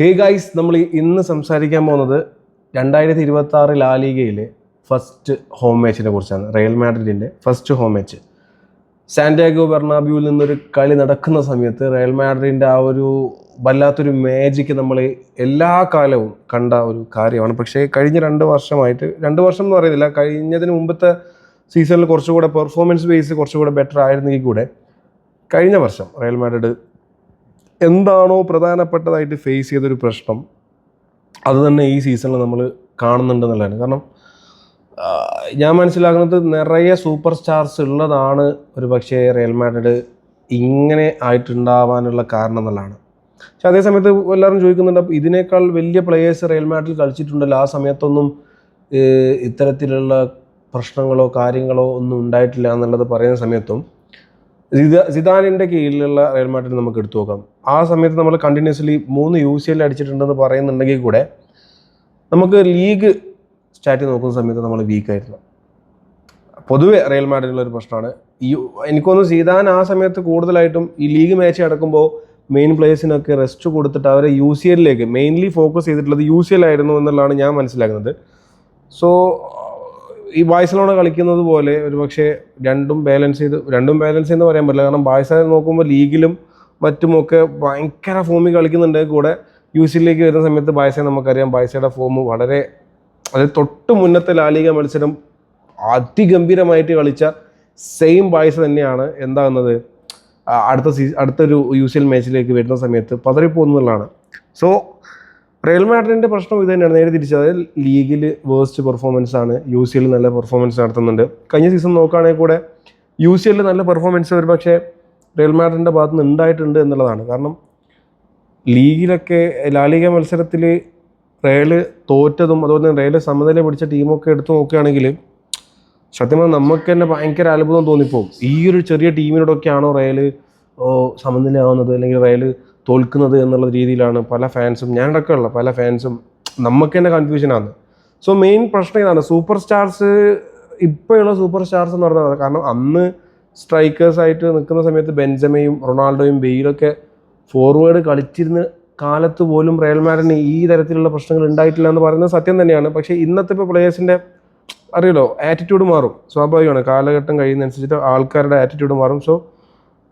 Hey guys, നമ്മൾ ഇന്ന് സംസാരിക്കാൻ പോകുന്നത് 2026 ലാ ലീഗയിലെ ഫസ്റ്റ് ഹോം മാച്ചിനെ കുറിച്ചാണ്. റയൽ മാഡ്രിഡിൻ്റെ ഫസ്റ്റ് ഹോം മാച്ച് സാന്റിയാഗോ ബെർണാബ്യൂവിൽ നിന്നൊരു കളി നടക്കുന്ന സമയത്ത് റയൽ മാഡ്രിഡിൻ്റെ ആ ഒരു വല്ലാത്തൊരു മാജിക്ക് നമ്മൾ എല്ലാ കാലവും കണ്ട ഒരു കാര്യമാണ്. പക്ഷേ കഴിഞ്ഞ 2 വർഷമായിട്ട്, 2 വർഷം എന്ന് പറയുന്നില്ല, കഴിഞ്ഞതിന് മുമ്പത്തെ സീസണിൽ കുറച്ചുകൂടെ പെർഫോമൻസ് ബേസ് കുറച്ചുകൂടെ ബെറ്റർ ആയിരുന്നെങ്കിൽ കൂടെ കഴിഞ്ഞ വർഷം റയൽ മാഡ്രിഡ് എന്താണോ പ്രധാനപ്പെട്ടതായിട്ട് ഫേസ് ചെയ്തൊരു പ്രശ്നം അത് തന്നെ ഈ സീസണിൽ നമ്മൾ കാണുന്നുണ്ടെന്നുള്ളതാണ്. കാരണം ഞാൻ മനസ്സിലാക്കുന്നത് നിറയെ സൂപ്പർ സ്റ്റാർസ് ഉള്ളതാണ് ഒരു പക്ഷേ റയൽ മാഡ്രിഡ് ഇങ്ങനെ ആയിട്ടുണ്ടാവാനുള്ള കാരണം എന്നുള്ളതാണ്. പക്ഷെ അതേ സമയത്ത് എല്ലാവരും ചോദിക്കുന്നുണ്ട്, അപ്പോൾ ഇതിനേക്കാൾ വലിയ പ്ലെയേഴ്സ് റയൽ മാഡ്രിഡിൽ കളിച്ചിട്ടുണ്ടല്ലോ, ആ സമയത്തൊന്നും ഇത്തരത്തിലുള്ള പ്രശ്നങ്ങളോ കാര്യങ്ങളോ ഒന്നും ഉണ്ടായിട്ടില്ല എന്നുള്ളത് പറയുന്ന സമയത്തും സിദാനിൻ്റെ കീഴിലുള്ള റയൽ മാഡ്രിഡ് നമുക്ക് എടുത്തു നോക്കാം. ആ സമയത്ത് നമ്മൾ കണ്ടിന്യൂസ്ലി 3 UCL അടിച്ചിട്ടുണ്ടെന്ന് പറയുന്നുണ്ടെങ്കിൽ കൂടെ നമുക്ക് ലീഗ് സ്റ്റാറ്റ് നോക്കുന്ന സമയത്ത് നമ്മൾ വീക്കായിരുന്നു. പൊതുവെ റയൽ മാഡ്രിഡിലുള്ളൊരു പ്രശ്നമാണ് എനിക്കൊന്ന് സിദാൻ ആ സമയത്ത് കൂടുതലായിട്ടും ഈ ലീഗ് മാച്ച് നടക്കുമ്പോൾ മെയിൻ പ്ലേയേഴ്സിനൊക്കെ റെസ്റ്റ് കൊടുത്തിട്ട് അവരെ UCL മെയിൻലി ഫോക്കസ് ചെയ്തിട്ടുള്ളത് UCL ആയിരുന്നു എന്നുള്ളതാണ് ഞാൻ മനസ്സിലാക്കുന്നത്. സോ ഈ ബാഴ്സലോണ കളിക്കുന്നത് പോലെ ഒരു പക്ഷേ രണ്ടും ബാലൻസ് എന്ന് പറയാൻ പറ്റില്ല. കാരണം ബാഴ്സ നോക്കുമ്പോൾ ലീഗിലും മറ്റുമൊക്കെ ഭയങ്കര ഫോമിൽ കളിക്കുന്നുണ്ടെങ്കിൽ കൂടെ UCL വരുന്ന സമയത്ത് ബാഴ്സയെ നമുക്കറിയാം, ബാഴ്സയുടെ ഫോം വളരെ, അതായത് തൊട്ട് മുന്നത്തെ ലാ ലീഗ മത്സരം അതിഗംഭീരമായിട്ട് കളിച്ച സെയിം ബാഴ്സ തന്നെയാണ് എന്താകുന്നത് അടുത്തൊരു UCL മാച്ചിലേക്ക് വരുന്ന സമയത്ത് പതറിപ്പോകുന്നതാണ്. സോ റയൽ മാഡ്രിഡിൻ്റെ പ്രശ്നം ഇത് തന്നെയാണ്, നേരെ തിരിച്ചത്. അതായത് ലീഗിൽ വേഴ്സ്റ്റ് പെർഫോമൻസ് ആണ്, UCL നല്ല പെർഫോമൻസ് നടത്തുന്നുണ്ട്. കഴിഞ്ഞ സീസൺ നോക്കുകയാണെങ്കിൽ കൂടെ UCL നല്ല പെർഫോമൻസ് ഒരു പക്ഷേ റയൽ മാഡ്രിഡിൻ്റെ ഭാഗത്ത് നിന്ന് ഉണ്ടായിട്ടുണ്ട് എന്നുള്ളതാണ്. കാരണം ലീഗിലൊക്കെ ലാ ലീഗ മത്സരത്തിൽ റയൽ തോറ്റതും അതുപോലെ തന്നെ റയൽ സമനില പിടിച്ച ടീമൊക്കെ എടുത്തു നോക്കുകയാണെങ്കിൽ സത്യം പറഞ്ഞാൽ നമുക്ക് തന്നെ ഭയങ്കര അത്ഭുതം തോന്നിപ്പോവും. ഈ ഒരു ചെറിയ ടീമിനോടൊക്കെയാണോ റയൽ സമനിലയാവുന്നത് അല്ലെങ്കിൽ റയൽ തോൽക്കുന്നത് എന്നുള്ള രീതിയിലാണ് പല ഫാൻസും, ഞാനടക്കമുള്ള പല ഫാൻസും നമുക്ക് തന്നെ കൺഫ്യൂഷനാണ്. സോ മെയിൻ പ്രശ്നം ഇതാണ്, സൂപ്പർ സ്റ്റാർസ്, ഇപ്പോഴുള്ള സൂപ്പർ സ്റ്റാർസ് എന്ന് പറഞ്ഞാൽ, കാരണം അന്ന് സ്ട്രൈക്കേഴ്സായിട്ട് നിൽക്കുന്ന സമയത്ത് ബെൻസമയും റൊണാൾഡോയും ബെയിലൊക്കെ ഫോർവേഡ് കളിച്ചിരുന്ന കാലത്ത് പോലും റയൽ മാഡ്രിഡിന് ഈ തരത്തിലുള്ള പ്രശ്നങ്ങൾ ഉണ്ടായിട്ടില്ല എന്ന് പറയുന്നത് സത്യം തന്നെയാണ്. പക്ഷേ ഇന്നത്തെ ഇപ്പോൾ പ്ലേയേഴ്സിൻ്റെ അറിയാലോ ആറ്റിറ്റ്യൂഡ് മാറും, സ്വാഭാവികമാണ്. കാലഘട്ടം കഴിയുന്നതനുസരിച്ചിട്ട് ആൾക്കാരുടെ ആറ്റിറ്റ്യൂഡ് മാറും. സോ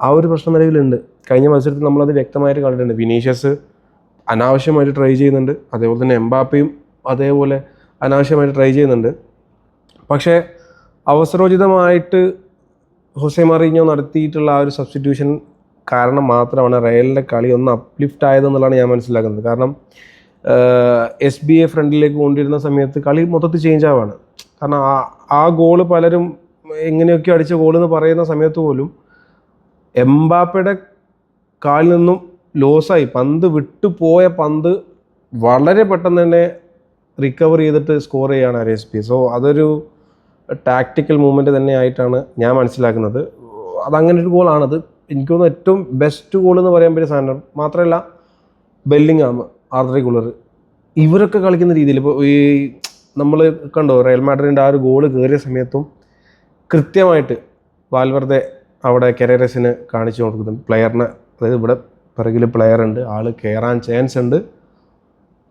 ആ ഒരു പ്രശ്നം നിലവിലുണ്ട്. കഴിഞ്ഞ മത്സരത്തിൽ നമ്മളത് വ്യക്തമായിട്ട് കണ്ടിട്ടുണ്ട്. വിനീഷ്യസ് അനാവശ്യമായിട്ട് ട്രൈ ചെയ്യുന്നുണ്ട്, അതേപോലെ തന്നെ എംബാപ്പയും അതേപോലെ അനാവശ്യമായിട്ട് ട്രൈ ചെയ്യുന്നുണ്ട്. പക്ഷേ അവസരോചിതമായിട്ട് ഹോസെ മറീഞ്ഞോ നടത്തിയിട്ടുള്ള ആ ഒരു സബ്സ്റ്റിറ്റ്യൂഷൻ കാരണം മാത്രമാണ് റയലിൻ്റെ കളി ഒന്ന് അപ്ലിഫ്റ്റ് ആയതെന്നുള്ളതാണ് ഞാൻ മനസ്സിലാക്കുന്നത്. കാരണം SBA ഫ്രണ്ടിലേക്ക് കൊണ്ടിരുന്ന സമയത്ത് കളി മൊത്തത്തിൽ ചേഞ്ച് ആവാണ്. കാരണം ആ ഗോള് പലരും എങ്ങനെയൊക്കെ അടിച്ച ഗോളെന്ന് പറയുന്ന സമയത്ത് പോലും എംബാപ്പയുടെ കാലിൽ നിന്നും ലോസായി വിട്ടുപോയ പന്ത് വളരെ പെട്ടെന്ന് തന്നെ റിക്കവർ ചെയ്തിട്ട് സ്കോർ ചെയ്യുകയാണ് RSB. സോ അതൊരു ടാക്റ്റിക്കൽ മൂവ്മെൻറ്റ് തന്നെ ആയിട്ടാണ് ഞാൻ മനസ്സിലാക്കുന്നത്. അതങ്ങനെ ഒരു ഗോളാണത്. എനിക്ക് തോന്നുന്നു ഏറ്റവും ബെസ്റ്റ് ഗോൾ എന്ന് പറയാൻ പറ്റിയ സാധനം. മാത്രമല്ല ബെല്ലിംഗാം, ആർദർ ഗുളർ, ഇവരൊക്കെ കളിക്കുന്ന രീതിയിൽ ഇപ്പോൾ ഈ നമ്മൾ കണ്ടോ റയൽ മാഡ്രിഡിൻ്റെ ആ ഒരു ഗോള് കയറിയ സമയത്തും കൃത്യമായിട്ട് വാൽവർദെ അവിടെ കെരേറസിന് കാണിച്ചു കൊടുക്കുന്നുണ്ട്, പ്ലെയറിനെ. അതായത് ഇവിടെ പിറകിൽ പ്ലെയർ ഉണ്ട്, ആൾ കയറാൻ ചാൻസ് ഉണ്ട്.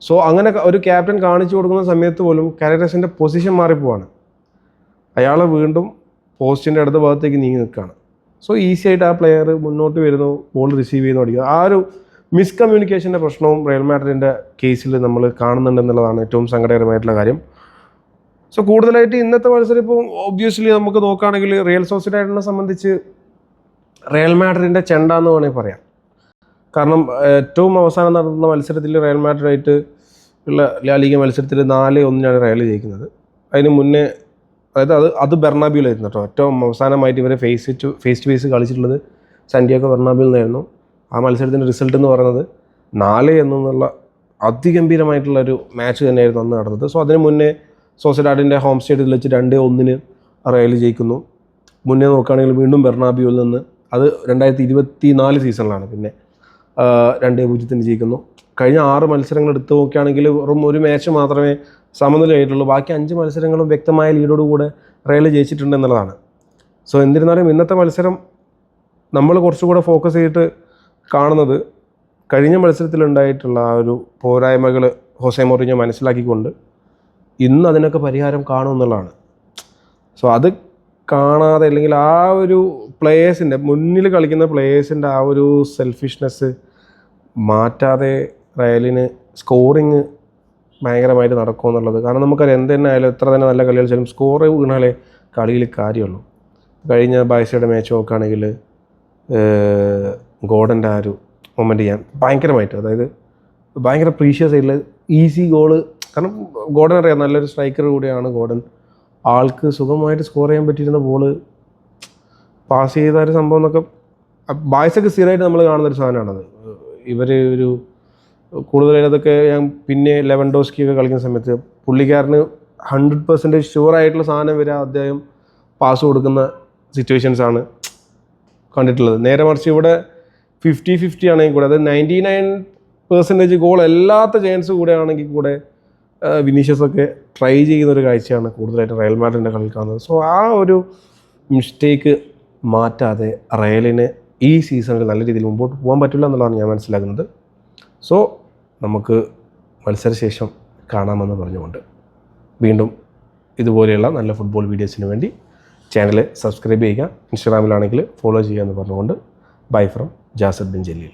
സോ അങ്ങനെ ഒരു ക്യാപ്റ്റൻ കാണിച്ചു കൊടുക്കുന്ന സമയത്ത് പോലും കെരേറസിൻ്റെ പൊസിഷൻ മാറിപ്പോവാണ്. അയാളെ വീണ്ടും പോസ്റ്റിൻ്റെ അടുത്ത ഭാഗത്തേക്ക് നീങ്ങി നിൽക്കുകയാണ്. സോ ഈസി ആയിട്ട് ആ പ്ലെയർ മുന്നോട്ട് വരുന്നു, ബോൾ റിസീവ് ചെയ്യുന്നു, അടിക്കുക. ആ ഒരു മിസ്കമ്മ്യൂണിക്കേഷൻ്റെ പ്രശ്നവും റയൽ മാഡ്രിഡിൻ്റെ കേസിൽ നമ്മൾ കാണുന്നുണ്ടെന്നുള്ളതാണ് ഏറ്റവും സങ്കടകരമായിട്ടുള്ള കാര്യം. സോ കൂടുതലായിട്ട് ഇന്നത്തെ മത്സരം ഇപ്പോൾ ഒബ്വിയസ്ലി നമുക്ക് നോക്കുകയാണെങ്കിൽ റിയൽ സോസിഡാഡിനെ സംബന്ധിച്ച് റയൽ മാഡ്രിഡിൻ്റെ ചെണ്ട എന്ന് വേണമെങ്കിൽ പറയാം. കാരണം ഏറ്റവും അവസാനം നടന്ന മത്സരത്തിൽ റയൽ മാഡ്രിഡായിട്ട് ഉള്ള ലാ ലീഗ മത്സരത്തിൽ 4-1 റയൽ ജയിക്കുന്നത്. അതിന് മുന്നേ, അതായത് അത് ബെർണാബ്യൂലായിരുന്നു കേട്ടോ. ഏറ്റവും അവസാനമായിട്ട് ഇവരെ ഫേസ് ടു ഫേസ് കളിച്ചിട്ടുള്ളത് സാന്റിയാഗോ ബെർണാബ്യൂവിൽ നിന്നായിരുന്നു. ആ മത്സരത്തിൻ്റെ റിസൾട്ട് എന്ന് പറയുന്നത് 4-1 അതിഗംഭീരമായിട്ടുള്ളൊരു മാച്ച് തന്നെയായിരുന്നു അന്ന് നടന്നത്. സോ അതിന് മുന്നേ സോസിഡാഡിൻ്റെ ഹോം സ്റ്റേഡിയത്തിൽ വെച്ച് 2-1 റയൽ ജയിക്കുന്നു. മുന്നേ നോക്കുകയാണെങ്കിൽ വീണ്ടും ബെർണാബ്യൂവിൽ നിന്ന്, അത് 2024 സീസണിലാണ്, പിന്നെ 2-0 ജയിക്കുന്നു. കഴിഞ്ഞ 6 മത്സരങ്ങൾ എടുത്ത് നോക്കുകയാണെങ്കിൽ വെറും ഒരു മാച്ച് മാത്രമേ സമനിലയായിട്ടുള്ളൂ. ബാക്കി 5 മത്സരങ്ങളും വ്യക്തമായ ലീഡോടുകൂടെ റയൽ ജയിച്ചിട്ടുണ്ട് എന്നുള്ളതാണ്. സോ എന്നിരുന്നാലും ഇന്നത്തെ മത്സരം നമ്മൾ കുറച്ചുകൂടെ ഫോക്കസ് ചെയ്തിട്ട് കാണുന്നത് കഴിഞ്ഞ മത്സരത്തിലുണ്ടായിട്ടുള്ള ആ ഒരു പോരായ്മകൾ ഹോസെ മൗറിഞ്ഞോ മനസ്സിലാക്കിക്കൊണ്ട് ഇന്ന് അതിനൊക്കെ പരിഹാരം കാണുമെന്നുള്ളതാണ്. സോ അത് കാണാതെ, അല്ലെങ്കിൽ ആ ഒരു പ്ലേയേഴ്സിൻ്റെ മുന്നിൽ കളിക്കുന്ന പ്ലേയേഴ്സിൻ്റെ ആ ഒരു സെൽഫിഷ്നെസ് മാറ്റാതെ റയലിന് സ്കോറിങ് ഭയങ്കരമായിട്ട് നടക്കുമെന്നുള്ളത്. കാരണം നമുക്കറിയാം എന്ത് തന്നെ ആയാലും എത്ര തന്നെ നല്ല കളി കളിച്ചാലും സ്കോർ വീണാലേ കളിയിൽ കാര്യമുള്ളൂ. കഴിഞ്ഞ ബാഴ്സയുടെ മാച്ച് നോക്കുകയാണെങ്കിൽ ഗോർഡൻ്റെ ആ ഒരു മൊമെൻറ്റ് ഞാൻ ഭയങ്കരമായിട്ട്, അതായത് ഭയങ്കര പ്രീഷ്യസ് ആയിട്ടുള്ള ഈസി ഗോള്. കാരണം ഗോർഡൻ അറിയാം, നല്ലൊരു സ്ട്രൈക്കർ കൂടിയാണ് ഗോർഡൻ. ആൾക്ക് സുഖമായിട്ട് സ്കോർ ചെയ്യാൻ പറ്റിയിരുന്ന ബോള് പാസ് ചെയ്ത ഒരു സംഭവം എന്നൊക്കെ ബാഴ്സൊക്കെ സ്ഥിരമായിട്ട് നമ്മൾ കാണുന്നൊരു സാധനമാണത്. ഇവർ ഒരു കൂടുതലായിട്ട് അതൊക്കെ ഞാൻ പിന്നെ ലെവൻഡോസ്കിയൊക്കെ കളിക്കുന്ന സമയത്ത് പുള്ളിക്കാരന് 100% ഷുവറായിട്ടുള്ള സാധനം വരെ അദ്ദേഹം പാസ് കൊടുക്കുന്ന സിറ്റുവേഷൻസാണ് കണ്ടിട്ടുള്ളത്. നേരെ മറിച്ച് ഇവിടെ 50-50 ആണെങ്കിൽ കൂടെ, അതായത് 99% ഗോൾ അല്ലാത്ത ചാൻസ് കൂടെ ആണെങ്കിൽ കൂടെ വിനീഷ്യസൊക്കെ ട്രൈ ചെയ്യുന്നൊരു കാഴ്ചയാണ് കൂടുതലായിട്ട് റയൽ മാഡ്രിഡിൻ്റെ കളിയിൽ കാണുന്നത്. സോ ആ ഒരു മിസ്റ്റേക്ക് മാറ്റാതെ റയലിന് ഈ സീസണിൽ നല്ല രീതിയിൽ മുമ്പോട്ട് പോകാൻ പറ്റില്ല എന്നുള്ളതാണ് ഞാൻ മനസ്സിലാക്കുന്നത്. സോ നമുക്ക് മത്സരശേഷം കാണാമെന്ന് പറഞ്ഞുകൊണ്ട് വീണ്ടും ഇതുപോലെയുള്ള നല്ല ഫുട്ബോൾ വീഡിയോസിന് വേണ്ടി ചാനൽ സബ്സ്ക്രൈബ് ചെയ്യുക, ഇൻസ്റ്റാഗ്രാമിലാണെങ്കിൽ ഫോളോ ചെയ്യുക എന്ന് പറഞ്ഞുകൊണ്ട് bye from Jasir bin Jaleel.